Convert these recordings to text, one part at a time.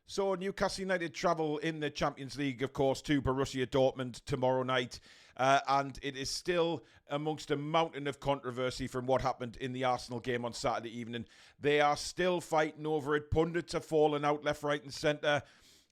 So Newcastle United travel in the Champions League, of course, to Borussia Dortmund tomorrow night. And it is still amongst a mountain of controversy from what happened in the Arsenal game on Saturday evening. They are still fighting over it. Pundits are falling out left, right and centre.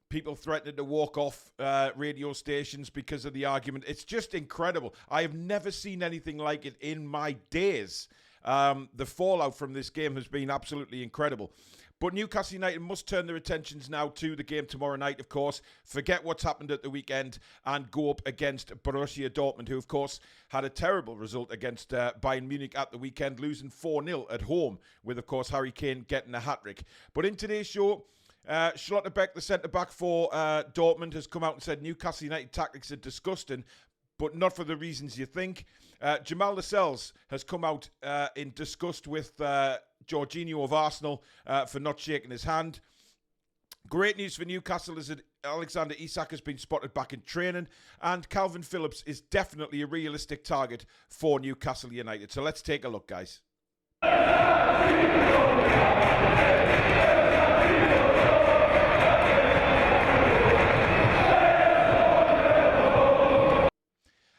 People threatening to walk off radio stations because of the argument. It's just incredible. I have never seen anything like it in my days. The fallout from this game has been absolutely incredible. But Newcastle United must turn their attentions now to the game tomorrow night, of course. Forget what's happened at the weekend and go up against Borussia Dortmund, who, of course, had a terrible result against Bayern Munich at the weekend, losing 4-0 at home, with, of course, Harry Kane getting a hat-trick. But in today's show, Schlotterbeck, the centre-back for Dortmund, has come out and said Newcastle United tactics are disgusting, but not for the reasons you think. Jamal Lascelles has come out in disgust with Jorginho of Arsenal for not shaking his hand. Great news for Newcastle is that Alexander Isak has been spotted back in training, and Calvin Phillips is definitely a realistic target for Newcastle United. So let's take a look, guys.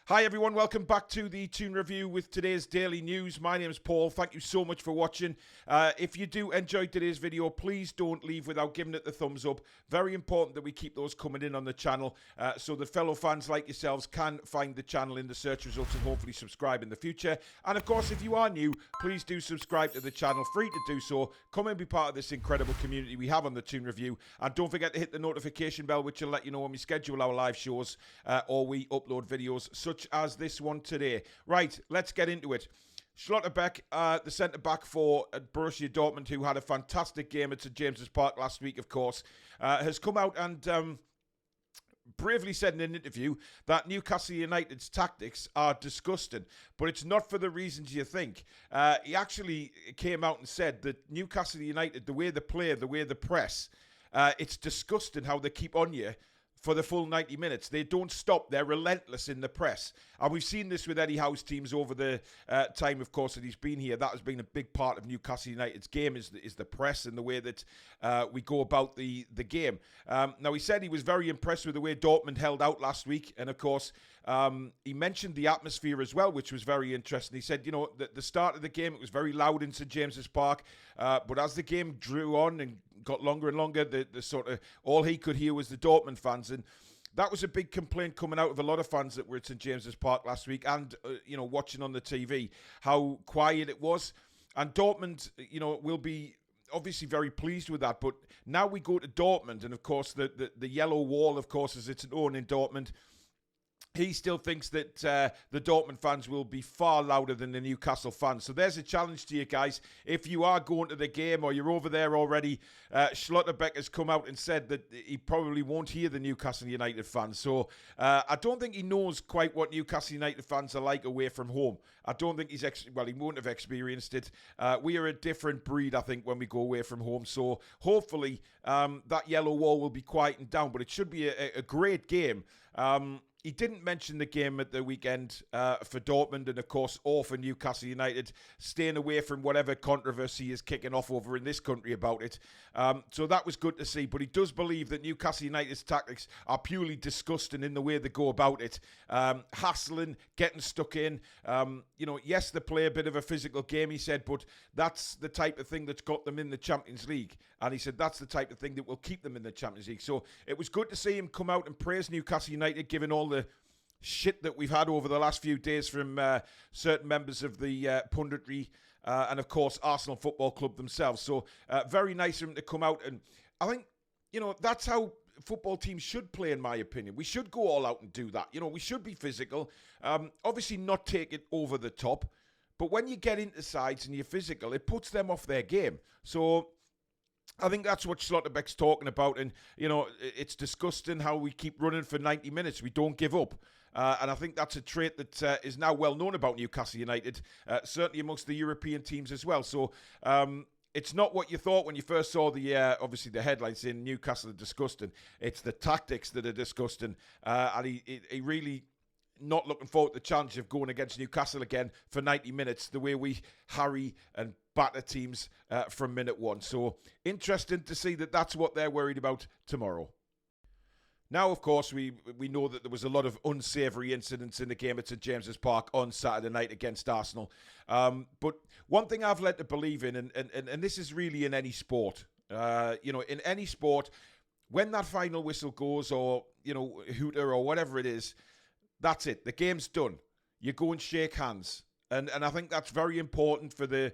Hi everyone, welcome back to the Toon Review with today's daily news. My name is Paul. Thank you so much for watching. If you do enjoy today's video, please don't leave without giving it the thumbs up. Very important that we keep those coming in on the channel so that fellow fans like yourselves can find the channel in the search results and hopefully subscribe in the future. And of course, if you are new, please do subscribe to the channel. Free to do so. Come and be part of this incredible community we have on the Toon Review. And don't forget to hit the notification bell, which will let you know when we schedule our live shows or we upload videos such as this one today. Right, let's get into it. Schlotterbeck, the centre-back for Borussia Dortmund, who had a fantastic game at St James's Park last week, of course, has come out and bravely said in an interview that Newcastle United's tactics are disgusting, but it's not for the reasons you think. He actually came out and said that Newcastle United, the way they play, the way they press, it's disgusting how they keep on you for the full 90 minutes. They don't stop. They're relentless in the press. And we've seen this with Eddie Howe's teams over the time, of course, that he's been here. That has been a big part of Newcastle United's game is the press and the way that we go about the game. Now, he said he was very impressed with the way Dortmund held out last week. And, of course, he mentioned the atmosphere as well, which was very interesting. He said, you know, the start of the game, it was very loud in St James's Park. But as the game drew on and got longer and longer, the sort of all he could hear was the Dortmund fans, and that was a big complaint coming out of a lot of fans that were at St James's Park last week, and you know, watching on the TV how quiet it was. And Dortmund, you know, will be obviously very pleased with that. But now we go to Dortmund, and of course the yellow wall, of course, is its own in Dortmund. He still thinks that the Dortmund fans will be far louder than the Newcastle fans. So there's a challenge to you guys. If you are going to the game or you're over there already, Schlotterbeck has come out and said that he probably won't hear the Newcastle United fans. So I don't think he knows quite what Newcastle United fans are like away from home. I don't think he's, he won't have experienced it. We are a different breed, I think, when we go away from home. So hopefully that yellow wall will be quietened down. But it should be a great game. He didn't mention the game at the weekend for Dortmund and, of course, or for Newcastle United, staying away from whatever controversy is kicking off over in this country about it. So that was good to see. But he does believe that Newcastle United's tactics are purely disgusting in the way they go about it. Hassling, getting stuck in. You know, yes, they play a bit of a physical game, he said, but that's the type of thing that's got them in the Champions League. And he said that's the type of thing that will keep them in the Champions League. So it was good to see him come out and praise Newcastle United, given all the shit that we've had over the last few days from certain members of the punditry and, of course, Arsenal Football Club themselves. So very nice of him to come out. And I think, you know, that's how football teams should play, in my opinion. We should go all out and do that. You know, we should be physical. Obviously not take it over the top. But when you get into sides and you're physical, it puts them off their game. So I think that's what Schlotterbeck's talking about. And, you know, it's disgusting how we keep running for 90 minutes. We don't give up. And I think that's a trait that is now well known about Newcastle United, certainly amongst the European teams as well. So it's not what you thought when you first saw the, obviously, the headlines saying Newcastle are disgusting. It's the tactics that are disgusting. And he really not looking forward to the challenge of going against Newcastle again for 90 minutes, the way we harry and batter teams from minute one. So interesting to see that that's what they're worried about tomorrow. Now, of course, we know that there was a lot of unsavoury incidents in the game at St James's Park on Saturday night against Arsenal. But one thing I've led to believe in, and this is really in any sport, in any sport, when that final whistle goes, or, hooter or whatever it is, that's it. The game's done. You go and shake hands. And I think that's very important for the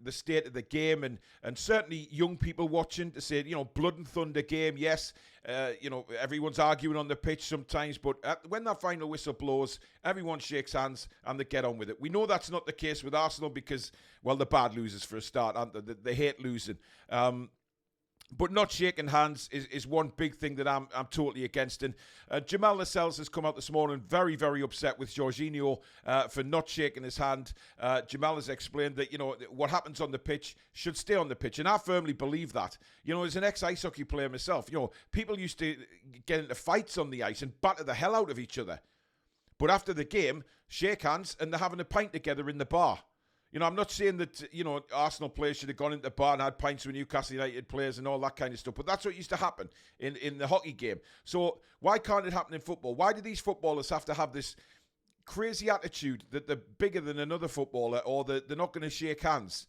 state of the game, and certainly young people watching, to say, blood and thunder game, yes, everyone's arguing on the pitch sometimes, but when that final whistle blows, everyone shakes hands and they get on with it. We know that's not the case with Arsenal because, well, they're bad losers for a start, aren't they? They hate losing. But not shaking hands is one big thing that I'm totally against. And Jamal Lascelles has come out this morning very, very upset with Jorginho for not shaking his hand. Jamal has explained that, what happens on the pitch should stay on the pitch. And I firmly believe that. As an ex-ice hockey player myself, people used to get into fights on the ice and batter the hell out of each other. But after the game, shake hands and they're having a pint together in the bar. I'm not saying that, Arsenal players should have gone into the bar and had pints with Newcastle United players and all that kind of stuff. But that's what used to happen in the hockey game. So why can't it happen in football? Why do these footballers have to have this crazy attitude that they're bigger than another footballer, or that they're not going to shake hands?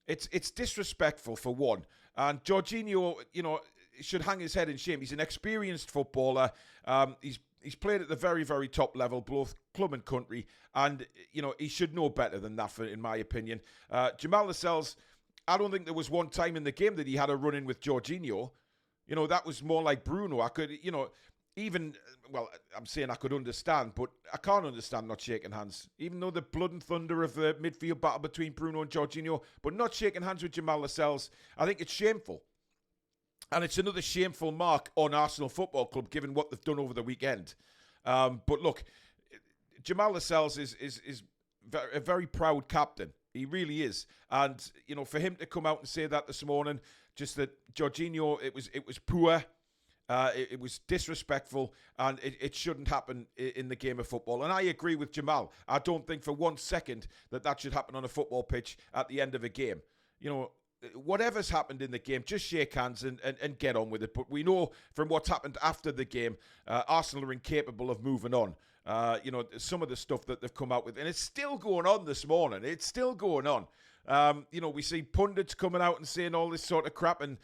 It's disrespectful, for one. And Jorginho, should hang his head in shame. He's an experienced footballer. He's played at the very, very top level, both club and country, and, he should know better than that, in my opinion. Jamal Lascelles, I don't think there was one time in the game that he had a run-in with Jorginho. That was more like Bruno. I could, I'm saying I could understand, but I can't understand not shaking hands. Even though the blood and thunder of the midfield battle between Bruno and Jorginho, but not shaking hands with Jamal Lascelles, I think it's shameful. And it's another shameful mark on Arsenal Football Club, given what they've done over the weekend. But look, Jamal Lascelles is a very proud captain. He really is. And, for him to come out and say that this morning, just that Jorginho, it was poor, it was disrespectful, and it shouldn't happen in the game of football. And I agree with Jamal. I don't think for 1 second that should happen on a football pitch at the end of a game. Whatever's happened in the game, just shake hands and get on with it. But we know from what's happened after the game, Arsenal are incapable of moving on. Some of the stuff that they've come out with, and it's still going on this morning. It's still going on. We see pundits coming out and saying all this sort of crap, and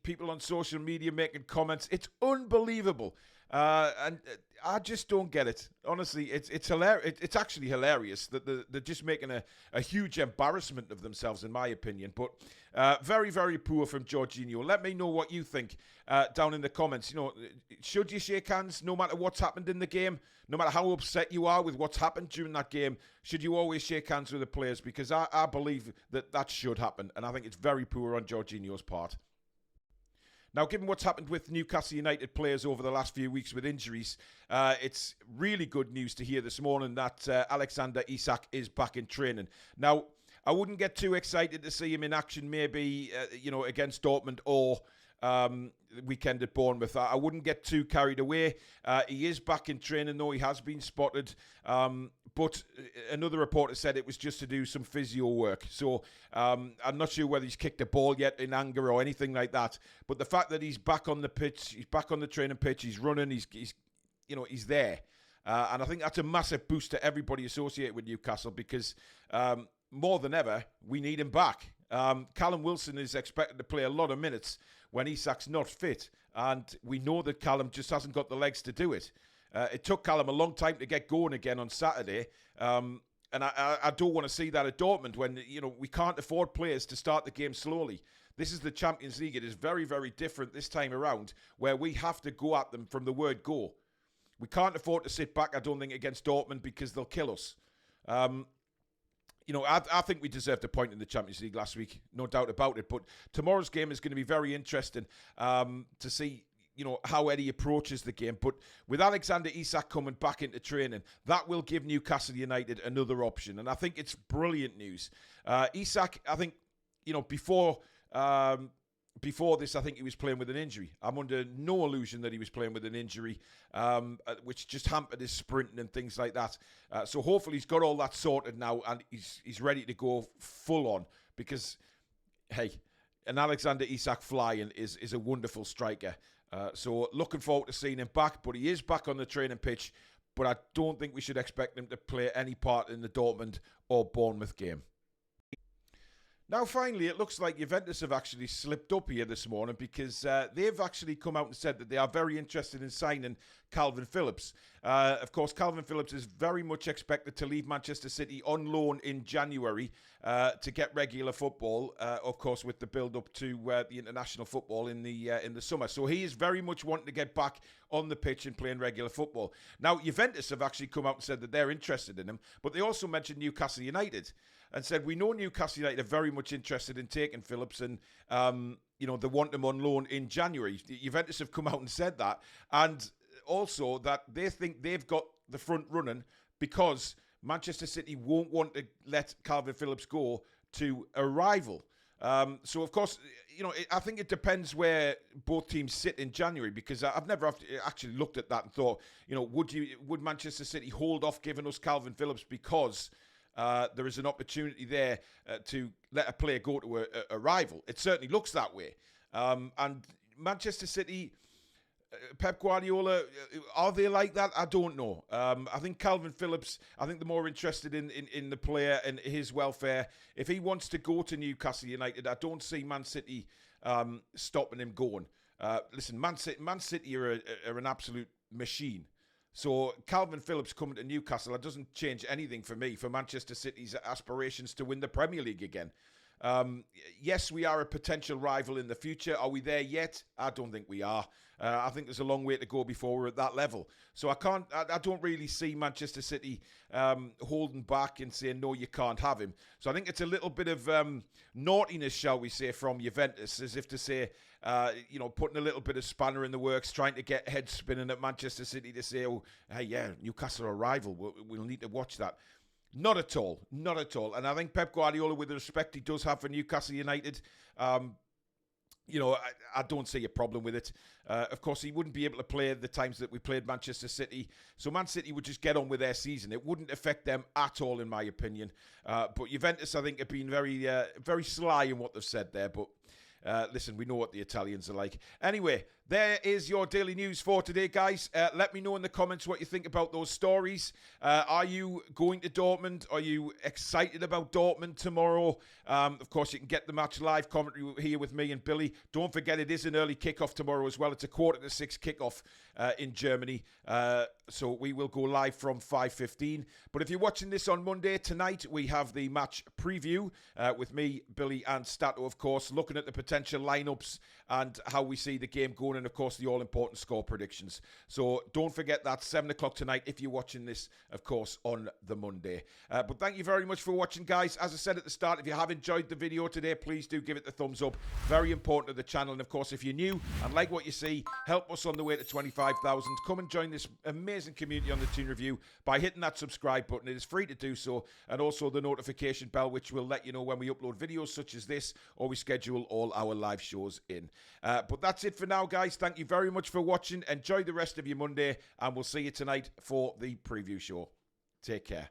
people on social media making comments. It's unbelievable. And I just don't get it. Honestly, it's hilarious. It's actually hilarious that they're just making a huge embarrassment of themselves, in my opinion. But very, very poor from Jorginho. Let me know what you think down in the comments. Should you shake hands no matter what's happened in the game? No matter how upset you are with what's happened during that game, should you always shake hands with the players? Because I believe that should happen. And I think it's very poor on Jorginho's part. Now, given what's happened with Newcastle United players over the last few weeks with injuries, it's really good news to hear this morning that Alexander Isak is back in training. Now, I wouldn't get too excited to see him in action, maybe, against Dortmund or weekend at Bournemouth. I wouldn't get too carried away. He is back in training, though. He has been spotted. But another reporter said it was just to do some physio work. So I'm not sure whether he's kicked a ball yet in anger or anything like that. But the fact that he's back on the pitch, he's back on the training pitch, he's running, he's there. And I think that's a massive boost to everybody associated with Newcastle, because more than ever, we need him back. Callum Wilson is expected to play a lot of minutes when Isak's not fit. And we know that Callum just hasn't got the legs to do it. It took Callum a long time to get going again on Saturday. And I don't want to see that at Dortmund when, we can't afford players to start the game slowly. This is the Champions League. It is very, very different this time around, where we have to go at them from the word go. We can't afford to sit back, I don't think, against Dortmund, because they'll kill us. I think we deserved a point in the Champions League last week, no doubt about it. But tomorrow's game is going to be very interesting to see, how Eddie approaches the game. But with Alexander Isak coming back into training, that will give Newcastle United another option. And I think it's brilliant news. Isak, I think, before before this, I think he was playing with an injury. I'm under no illusion that he was playing with an injury, which just hampered his sprinting and things like that. So hopefully he's got all that sorted now and he's ready to go full on because, hey, an Alexander Isak flying is a wonderful striker. So looking forward to seeing him back, but he is back on the training pitch. But I don't think we should expect him to play any part in the Dortmund or Bournemouth game. Now, finally, it looks like Juventus have actually slipped up here this morning because they've actually come out and said that they are very interested in signing Kalvin Phillips. Of course, Kalvin Phillips is very much expected to leave Manchester City on loan in January to get regular football, of course, with the build-up to the international football in the summer. So he is very much wanting to get back on the pitch and playing regular football. Now, Juventus have actually come out and said that they're interested in him, but they also mentioned Newcastle United and said, we know Newcastle United are very much interested in taking Phillips and, they want him on loan in January. Juventus have come out and said that. And also that they think they've got the front running because Manchester City won't want to let Kalvin Phillips go to a rival. So, of course, I think it depends where both teams sit in January because I've never actually looked at that and thought, would Manchester City hold off giving us Kalvin Phillips because there is an opportunity there to let a player go to a rival. It certainly looks that way. And Manchester City, Pep Guardiola, are they like that? I don't know. I think Kalvin Phillips, I think they're more interested in the player and his welfare. If he wants to go to Newcastle United, I don't see Man City stopping him going. Listen, Man City are an absolute machine. So Kalvin Phillips coming to Newcastle, that doesn't change anything for me, for Manchester City's aspirations to win the Premier League again. Yes, we are a potential rival in the future. Are we there yet? I don't think we are. I think there's a long way to go before we're at that level. So I don't really see Manchester City holding back and saying, no, you can't have him. So I think it's a little bit of naughtiness, shall we say, from Juventus, as if to say, putting a little bit of spanner in the works, trying to get heads spinning at Manchester City to say, oh, hey, yeah, Newcastle are a rival. We'll need to watch that. Not at all. Not at all. And I think Pep Guardiola, with the respect he does have for Newcastle United, I don't see a problem with it. Of course, he wouldn't be able to play the times that we played Manchester City. So Man City would just get on with their season. It wouldn't affect them at all, in my opinion. But Juventus, I think, have been very, very sly in what they've said there. But listen, we know what the Italians are like. Anyway, there is your daily news for today, guys. Let me know in the comments what you think about those stories. Are you going to Dortmund? Are you excited about Dortmund tomorrow? Of course, you can get the match live commentary here with me and Billy. Don't forget, it is an early kickoff tomorrow as well. It's a 5:45 kickoff in Germany. So we will go live from 5:15. But if you're watching this on Monday, tonight we have the match preview with me, Billy, and Stato, of course, looking at the potential lineups and how we see the game going, and of course the all-important score predictions. So don't forget that 7 o'clock tonight if you're watching this, of course, on the Monday. But thank you very much for watching, guys. As I said at the start, if you have enjoyed the video today, please do give it the thumbs up. Very important to the channel. And of course, if you're new and like what you see, help us on the way to 25,000. Come and join this amazing community on the Toon Review by hitting that subscribe button. It is free to do so, and also the notification bell, which will let you know when we upload videos such as this, or we schedule all our live shows in. But that's it for now, guys. Thank you very much for watching. Enjoy the rest of your Monday, and we'll see you tonight for the preview show. Take care.